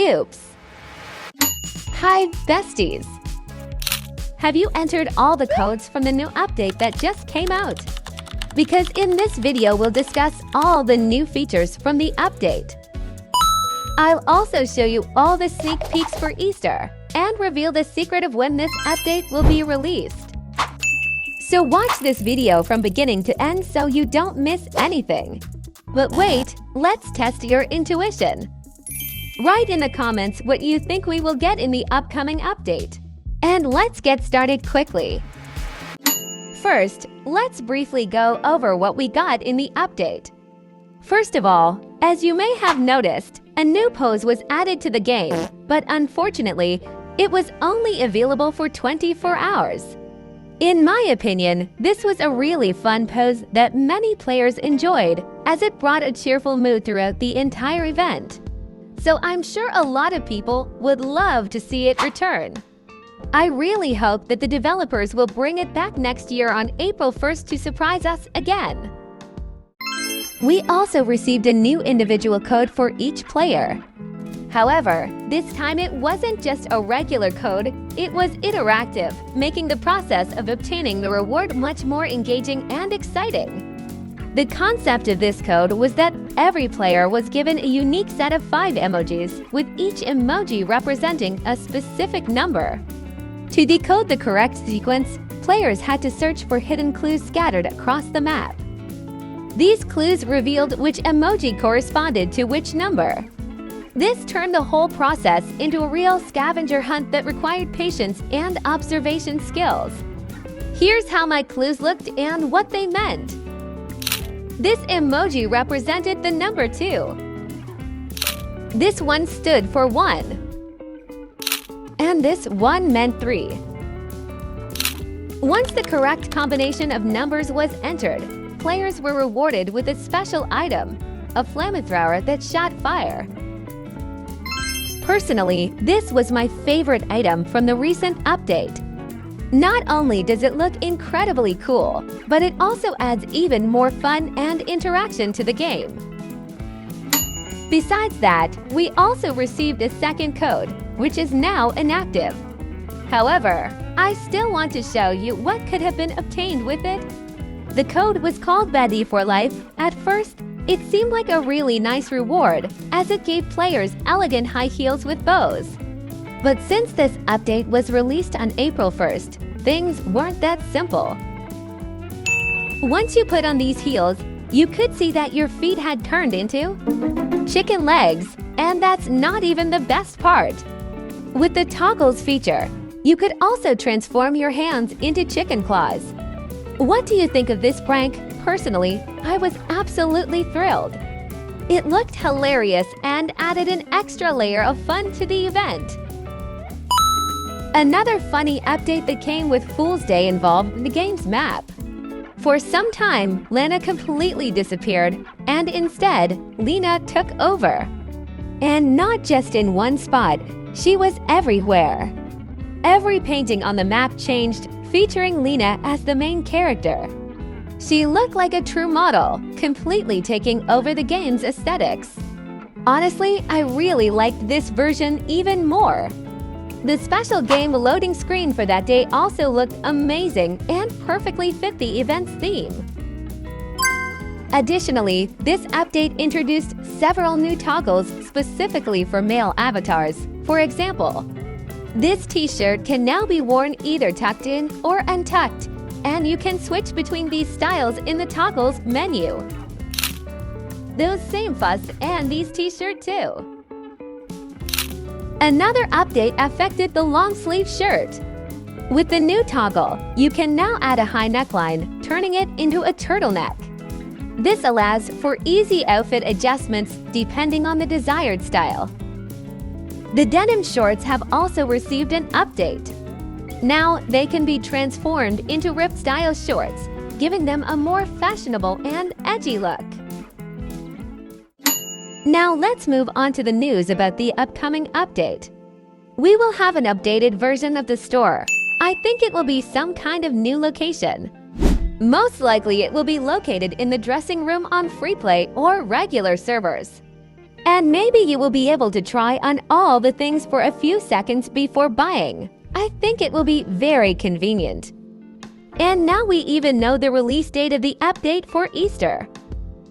Oops! Hi, besties! Have you entered all the codes from the new update that just came out? Because in this video we'll discuss all the new features from the update. I'll also show you all the sneak peeks for Easter and reveal the secret of when this update will be released. So watch this video from beginning to end so you don't miss anything. But wait, let's test your intuition. Write in the comments what you think we will get in the upcoming update. And let's get started quickly. First, let's briefly go over what we got in the update. First of all, as you may have noticed, a new pose was added to the game, but unfortunately, it was only available for 24 hours. In my opinion, this was a really fun pose that many players enjoyed, as it brought a cheerful mood throughout the entire event. So I'm sure a lot of people would love to see it return. I really hope that the developers will bring it back next year on April 1st to surprise us again. We also received a new individual code for each player. However, this time it wasn't just a regular code, it was interactive, making the process of obtaining the reward much more engaging and exciting. The concept of this code was that every player was given a unique set of 5 emojis, with each emoji representing a specific number. To decode the correct sequence, players had to search for hidden clues scattered across the map. These clues revealed which emoji corresponded to which number. This turned the whole process into a real scavenger hunt that required patience and observation skills. Here's how my clues looked and what they meant. This emoji represented the number 2. This one stood for 1. And this one meant 3. Once the correct combination of numbers was entered, players were rewarded with a special item, a flamethrower that shot fire. Personally, this was my favorite item from the recent update. Not only does it look incredibly cool, but it also adds even more fun and interaction to the game. Besides that, we also received a second code, which is now inactive. However, I still want to show you what could have been obtained with it. The code was called Bestie for Life. At first, it seemed like a really nice reward, as it gave players elegant high heels with bows. But since this update was released on April 1st, things weren't that simple. Once you put on these heels, you could see that your feet had turned into chicken legs, and that's not even the best part. With the toggles feature, you could also transform your hands into chicken claws. What do you think of this prank? Personally, I was absolutely thrilled. It looked hilarious and added an extra layer of fun to the event. Another funny update that came with Fool's Day involved the game's map. For some time, Lana completely disappeared, and instead, Lena took over. And not just in one spot, she was everywhere. Every painting on the map changed, featuring Lena as the main character. She looked like a true model, completely taking over the game's aesthetics. Honestly, I really liked this version even more. The special game loading screen for that day also looked amazing and perfectly fit the event's theme. Additionally, this update introduced several new toggles specifically for male avatars. For example, this t-shirt can now be worn either tucked in or untucked, and you can switch between these styles in the toggles menu. Those same fuzz and these t-shirt too. Another update affected the long-sleeve shirt. With the new toggle, you can now add a high neckline, turning it into a turtleneck. This allows for easy outfit adjustments depending on the desired style. The denim shorts have also received an update. Now they can be transformed into ripped-style shorts, giving them a more fashionable and edgy look. Now let's move on to the news about the upcoming update. We will have an updated version of the store. I think it will be some kind of new location. Most likely it will be located in the dressing room on free play or regular servers. And maybe you will be able to try on all the things for a few seconds before buying. I think it will be very convenient. And now we even know the release date of the update for Easter.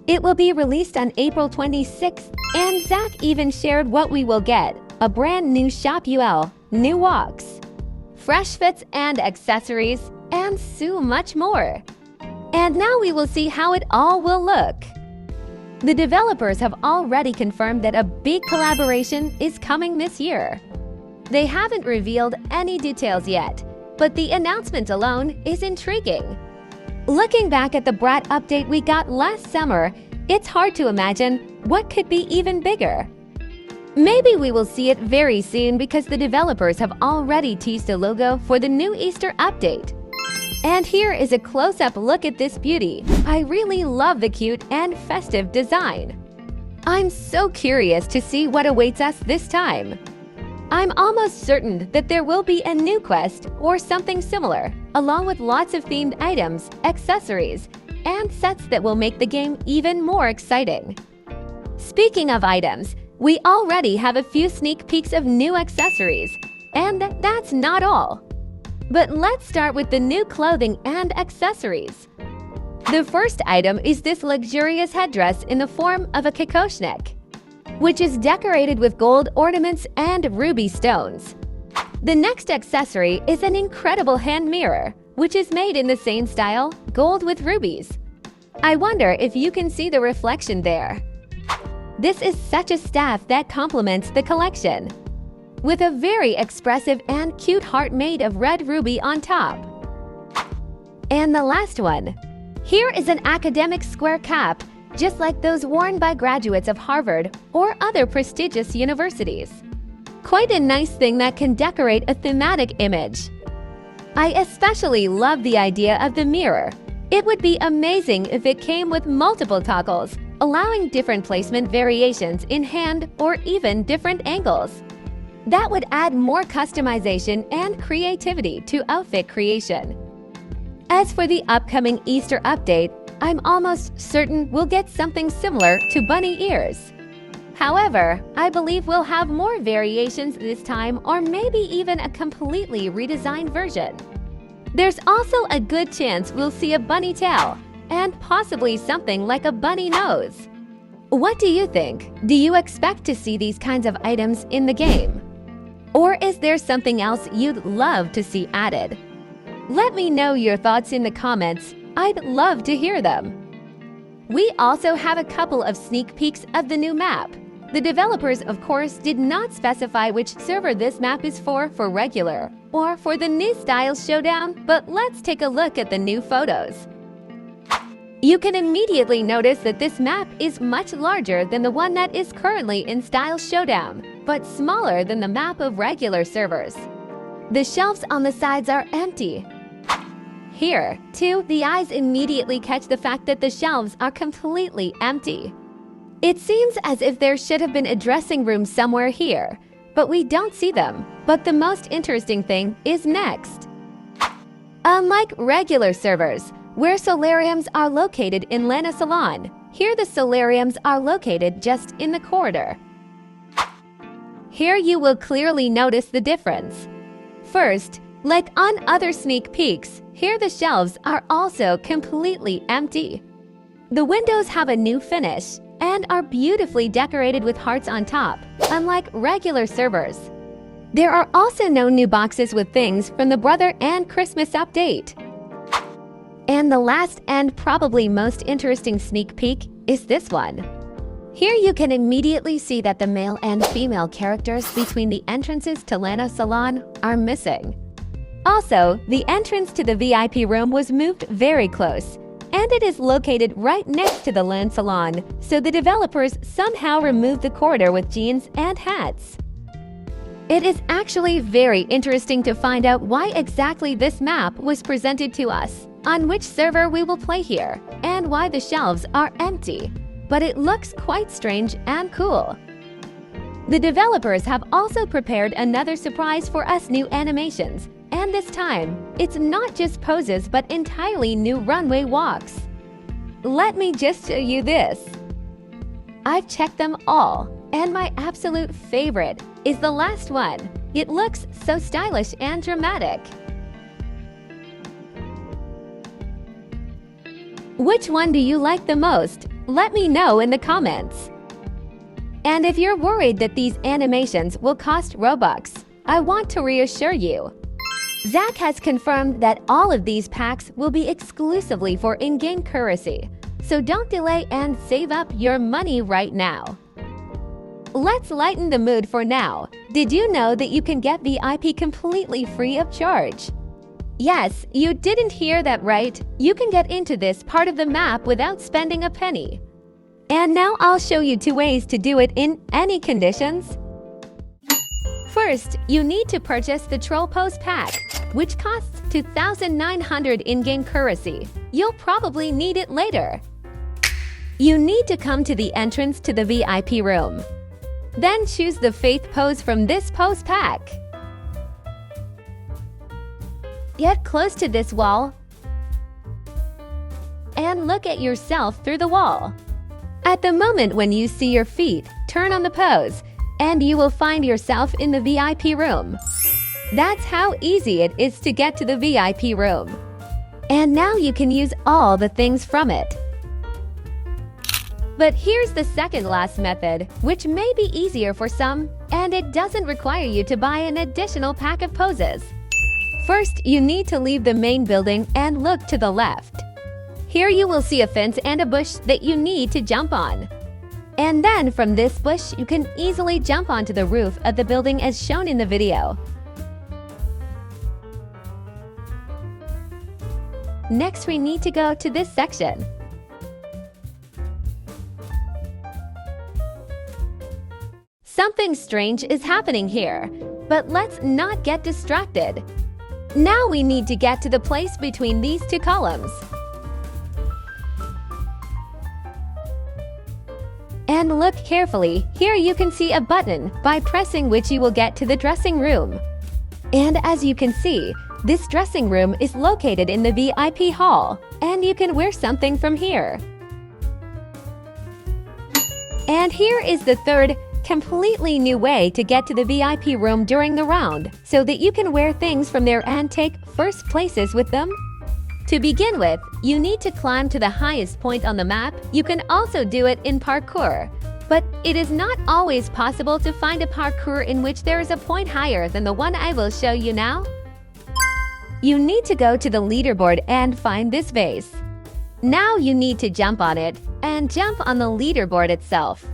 It will be released on April 26th, and Zach even shared what we will get: a brand new shop UL, new walks, fresh fits and accessories, and so much more. And now we will see how it all will look. The developers have already confirmed that a big collaboration is coming this year. They haven't revealed any details yet, but the announcement alone is intriguing. Looking back at the Brat update we got last summer, it's hard to imagine what could be even bigger. Maybe we will see it very soon because the developers have already teased a logo for the new Easter update. And here is a close-up look at this beauty. I really love the cute and festive design. I'm so curious to see what awaits us this time. I'm almost certain that there will be a new quest or something similar, along with lots of themed items, accessories, and sets that will make the game even more exciting. Speaking of items, we already have a few sneak peeks of new accessories, and that's not all. But let's start with the new clothing and accessories. The first item is this luxurious headdress in the form of a kokoshnik, which is decorated with gold ornaments and ruby stones. The next accessory is an incredible hand mirror, which is made in the same style, gold with rubies. I wonder if you can see the reflection there. This is such a staff that complements the collection, with a very expressive and cute heart made of red ruby on top. And the last one. Here is an academic square cap, just like those worn by graduates of Harvard or other prestigious universities. Quite a nice thing that can decorate a thematic image. I especially love the idea of the mirror. It would be amazing if it came with multiple toggles, allowing different placement variations in hand or even different angles. That would add more customization and creativity to outfit creation. As for the upcoming Easter update, I'm almost certain we'll get something similar to bunny ears. However, I believe we'll have more variations this time, or maybe even a completely redesigned version. There's also a good chance we'll see a bunny tail, and possibly something like a bunny nose. What do you think? Do you expect to see these kinds of items in the game? Or is there something else you'd love to see added? Let me know your thoughts in the comments. I'd love to hear them. We also have a couple of sneak peeks of the new map. The developers, of course, did not specify which server this map is for regular or for the new style Showdown, but let's take a look at the new photos. You can immediately notice that this map is much larger than the one that is currently in Style Showdown, but smaller than the map of regular servers. The shelves on the sides are empty. Here, too, the eyes immediately catch the fact that the shelves are completely empty. It seems as if there should have been a dressing room somewhere here, but we don't see them. But the most interesting thing is next. Unlike regular servers, where solariums are located in Lana Salon, here the solariums are located just in the corridor. Here you will clearly notice the difference. First, like on other sneak peeks, here the shelves are also completely empty. The windows have a new finish and are beautifully decorated with hearts on top, unlike regular servers. There are also no new boxes with things from the Brother and Christmas update. And the last and probably most interesting sneak peek is this one. Here you can immediately see that the male and female characters between the entrances to Lana Salon are missing. Also, the entrance to the VIP room was moved very close, and it is located right next to the Lana Salon, so the developers somehow removed the corridor with jeans and hats. It is actually very interesting to find out why exactly this map was presented to us, on which server we will play here, and why the shelves are empty. But it looks quite strange and cool. The developers have also prepared another surprise for us: new animations. And this time, it's not just poses but entirely new runway walks. Let me just show you this. I've checked them all, And my absolute favorite is the last one. It looks so stylish and dramatic. Which one do you like the most? Let me know in the comments. And if you're worried that these animations will cost Robux, I want to reassure you. Zach has confirmed that all of these packs will be exclusively for in-game currency, so don't delay and save up your money right now. Let's lighten the mood for now. Did you know that you can get VIP completely free of charge? Yes, you didn't hear that right. You can get into this part of the map without spending a penny. And now I'll show you 2 ways to do it in any conditions. First, you need to purchase the Troll Pose pack, which costs 2,900 in-game currency. You'll probably need it later. You need to come to the entrance to the VIP room. Then choose the Faith pose from this pose pack. Get close to this wall and look at yourself through the wall. At the moment when you see your feet, turn on the pose, and you will find yourself in the VIP room. That's how easy it is to get to the VIP room. And now you can use all the things from it. But here's the second last method, which may be easier for some, and it doesn't require you to buy an additional pack of poses. First, you need to leave the main building and look to the left. Here you will see a fence and a bush that you need to jump on. And then from this bush, you can easily jump onto the roof of the building as shown in the video. Next, we need to go to this section. Something strange is happening here, but let's not get distracted. Now we need to get to the place between these 2 columns. And look carefully, here you can see a button by pressing which you will get to the dressing room. And as you can see, this dressing room is located in the VIP hall, and you can wear something from here. And here is the third, completely new way to get to the VIP room during the round, so that you can wear things from there and take first places with them. To begin with, you need to climb to the highest point on the map. You can also do it in parkour, but it is not always possible to find a parkour in which there is a point higher than the one I will show you now. You need to go to the leaderboard and find this vase. Now you need to jump on it and jump on the leaderboard itself.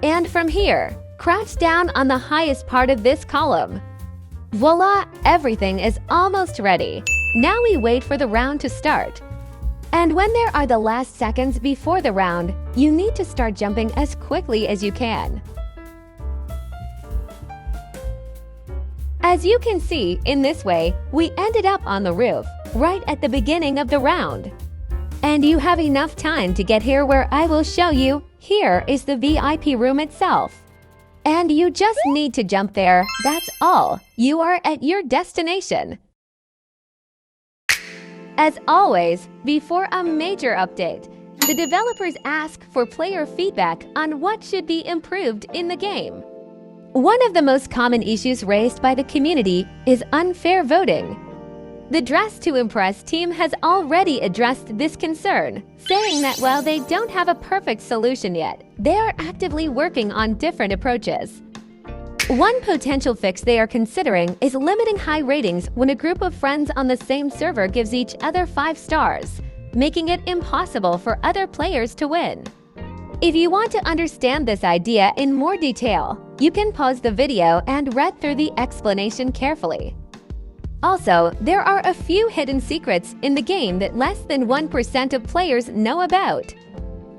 And from here, crouch down on the highest part of this column. Voila, everything is almost ready. Now we wait for the round to start. And when there are the last seconds before the round, you need to start jumping as quickly as you can. As you can see, in this way, we ended up on the roof, right at the beginning of the round. And you have enough time to get here where I will show you. Here is the VIP room itself. And you just need to jump there, that's all. You are at your destination. As always, before a major update, the developers ask for player feedback on what should be improved in the game. One of the most common issues raised by the community is unfair voting. The Dress to Impress team has already addressed this concern, saying that while they don't have a perfect solution yet, they are actively working on different approaches. One potential fix they are considering is limiting high ratings when a group of friends on the same server gives each other 5 stars, making it impossible for other players to win. If you want to understand this idea in more detail, you can pause the video and read through the explanation carefully. Also, there are a few hidden secrets in the game that less than 1% of players know about.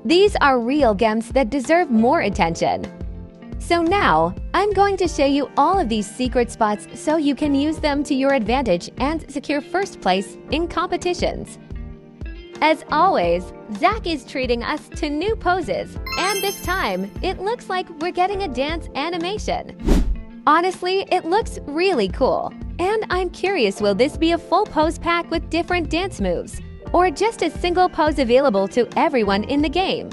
These are real gems that deserve more attention. So now, I'm going to show you all of these secret spots so you can use them to your advantage and secure first place in competitions. As always, Zach is treating us to new poses, and this time, it looks like we're getting a dance animation. Honestly, it looks really cool. And I'm curious, will this be a full pose pack with different dance moves, or just a single pose available to everyone in the game?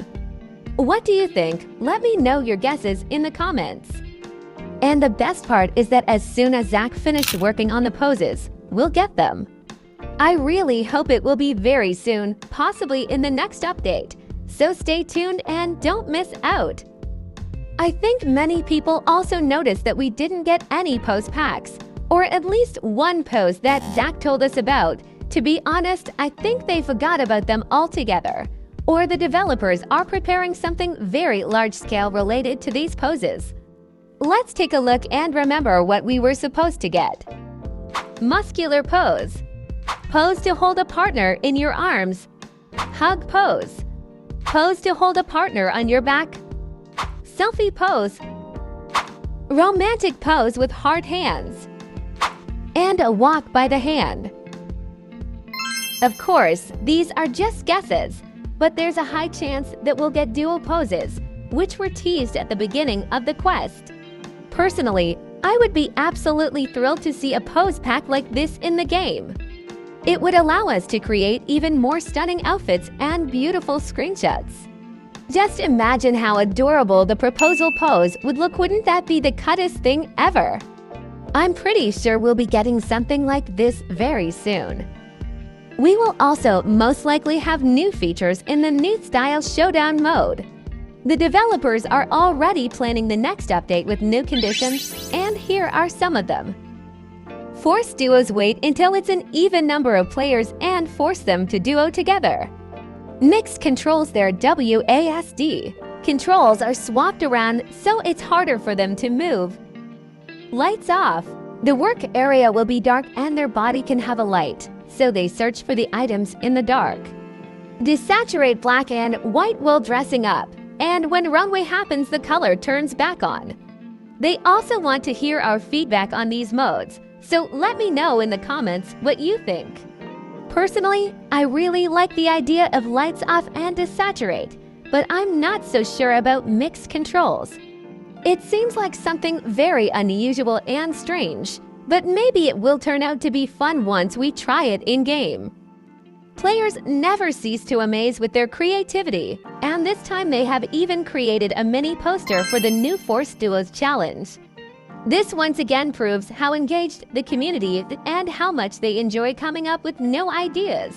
What do you think? Let me know your guesses in the comments. And the best part is that as soon as Zach finished working on the poses, we'll get them. I really hope it will be very soon, possibly in the next update. So stay tuned and don't miss out. I think many people also noticed that we didn't get any pose packs, or at least one pose that Zach told us about. To be honest, I think they forgot about them altogether. Or the developers are preparing something very large-scale related to these poses. Let's take a look and remember what we were supposed to get. Muscular pose. Pose to hold a partner in your arms. Hug pose. Pose to hold a partner on your back. Selfie pose. Romantic pose with hard hands. And a walk by the hand. Of course, these are just guesses, but there's a high chance that we'll get duo poses, which were teased at the beginning of the quest. Personally, I would be absolutely thrilled to see a pose pack like this in the game. It would allow us to create even more stunning outfits and beautiful screenshots. Just imagine how adorable the proposal pose would look. Wouldn't that be the cutest thing ever? I'm pretty sure we'll be getting something like this very soon. We will also most likely have new features in the new style Showdown mode. The developers are already planning the next update with new conditions, and here are some of them. Force duos wait until it's an even number of players and force them to duo together. Mix controls their WASD. Controls are swapped around so it's harder for them to move. Lights off. The work area will be dark and their body can have a light, so they search for the items in the dark. Desaturate black and white while dressing up, and when runway happens, the color turns back on. They also want to hear our feedback on these modes, so let me know in the comments what you think. Personally, I really like the idea of lights off and desaturate, but I'm not so sure about mixed controls. It seems like something very unusual and strange, but maybe it will turn out to be fun once we try it in-game. Players never cease to amaze with their creativity, and this time they have even created a mini poster for the new Force Duos challenge. This once again proves how engaged the community is and how much they enjoy coming up with new ideas.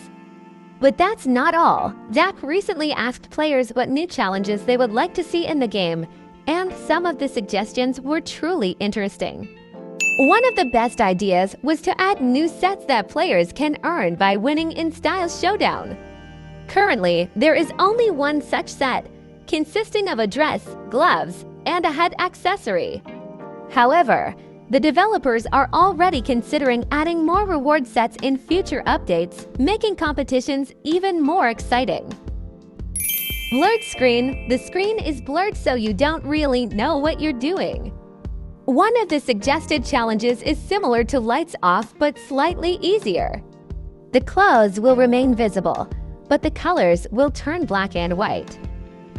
But that's not all. Zach recently asked players what new challenges they would like to see in the game, and some of the suggestions were truly interesting. One of the best ideas was to add new sets that players can earn by winning in Style Showdown. Currently, there is only one such set, consisting of a dress, gloves, and a head accessory. However, the developers are already considering adding more reward sets in future updates, making competitions even more exciting. Blurred screen. The screen is blurred so you don't really know what you're doing. One of the suggested challenges is similar to lights off but slightly easier. The clothes will remain visible, but the colors will turn black and white.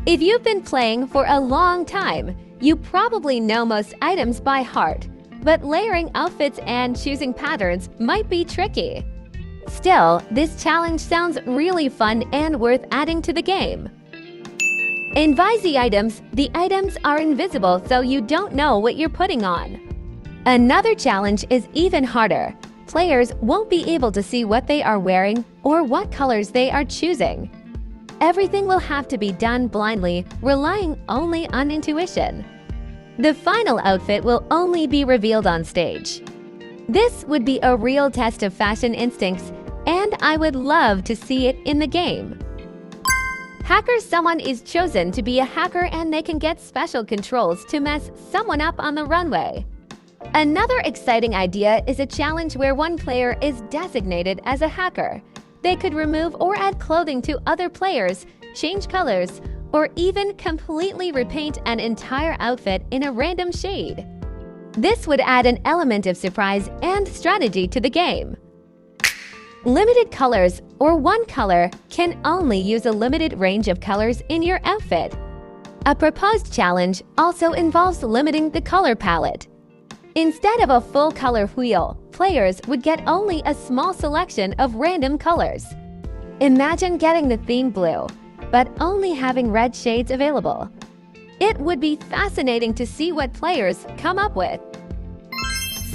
If you've been playing for a long time, you probably know most items by heart, but layering outfits and choosing patterns might be tricky. Still, this challenge sounds really fun and worth adding to the game. Invisi items. The items are invisible so you don't know what you're putting on. Another challenge is even harder. Players won't be able to see what they are wearing or what colors they are choosing. Everything will have to be done blindly, relying only on intuition. The final outfit will only be revealed on stage. This would be a real test of fashion instincts, and I would love to see it in the game. Hacker. Someone is chosen to be a hacker and they can get special controls to mess someone up on the runway. Another exciting idea is a challenge where one player is designated as a hacker. They could remove or add clothing to other players, change colors, or even completely repaint an entire outfit in a random shade. This would add an element of surprise and strategy to the game. Limited colors, or one color, can only use a limited range of colors in your outfit. A proposed challenge also involves limiting the color palette. Instead of a full color wheel, players would get only a small selection of random colors. Imagine getting the theme blue. but only having red shades available. It would be fascinating to see what players come up with.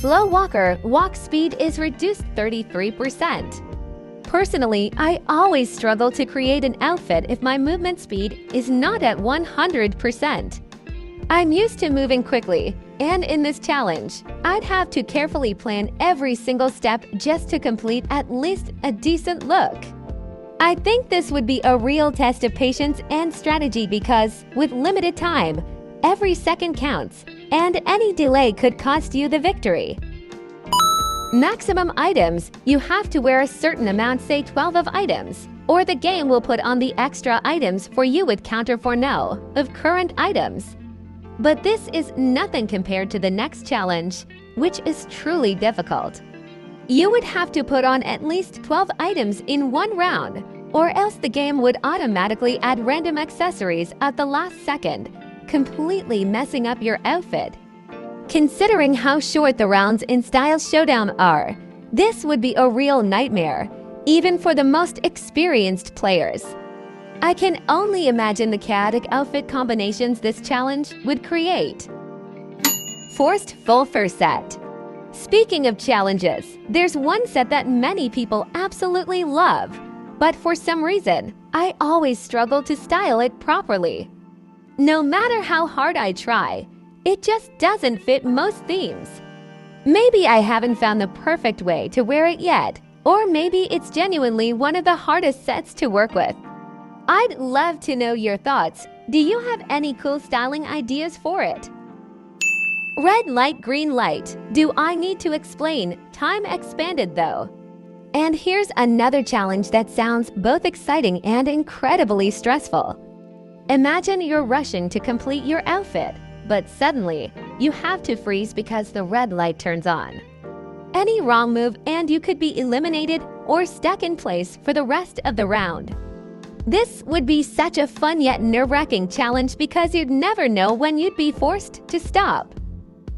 Slow walker walk speed is reduced 33%. Personally, I always struggle to create an outfit if my movement speed is not at 100%. I'm used to moving quickly, and in this challenge, I'd have to carefully plan every single step just to complete at least a decent look. I think this would be a real test of patience and strategy because, with limited time, every second counts, and any delay could cost you the victory. Maximum items. You have to wear a certain amount, say 12 of items, or the game will put on the extra items for you with counter for no of current items. But this is nothing compared to the next challenge, which is truly difficult. You would have to put on at least 12 items in one round, or else the game would automatically add random accessories at the last second, completely messing up your outfit. Considering how short the rounds in Style Showdown are, this would be a real nightmare, even for the most experienced players. I can only imagine the chaotic outfit combinations this challenge would create. Forced full fur set. Speaking of challenges, there's one set that many people absolutely love, but for some reason, I always struggle to style it properly. No matter how hard I try, it just doesn't fit most themes. Maybe I haven't found the perfect way to wear it yet, or maybe it's genuinely one of the hardest sets to work with. I'd love to know your thoughts. Do you have any cool styling ideas for it? Red light, green light. Do I need to explain? Time expanded though. And here's another challenge that sounds both exciting and incredibly stressful. Imagine you're rushing to complete your outfit, but suddenly you have to freeze because the red light turns on. Any wrong move and you could be eliminated or stuck in place for the rest of the round. This would be such a fun yet nerve-wracking challenge because you'd never know when you'd be forced to stop.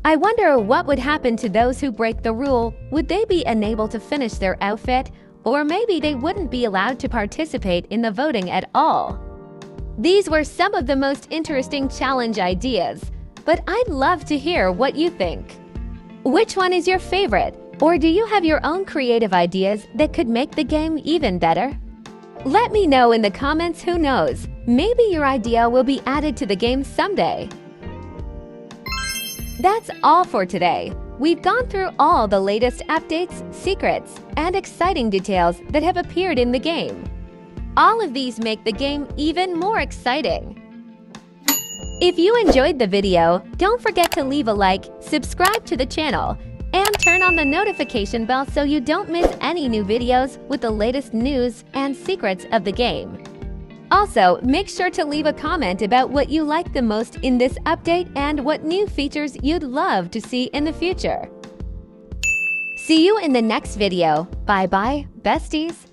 I wonder what would happen to those who break the rule. Would they be unable to finish their outfit, or maybe they wouldn't be allowed to participate in the voting at all? These were some of the most interesting challenge ideas, but I'd love to hear what you think. Which one is your favorite, or do you have your own creative ideas that could make the game even better? Let me know in the comments. Who knows, maybe your idea will be added to the game someday. That's all for today. We've gone through all the latest updates, secrets, and exciting details that have appeared in the game. All of these make the game even more exciting. If you enjoyed the video, don't forget to leave a like, subscribe to the channel, and turn on the notification bell so you don't miss any new videos with the latest news and secrets of the game. Also, make sure to leave a comment about what you like the most in this update and what new features you'd love to see in the future. See you in the next video. Bye-bye, besties!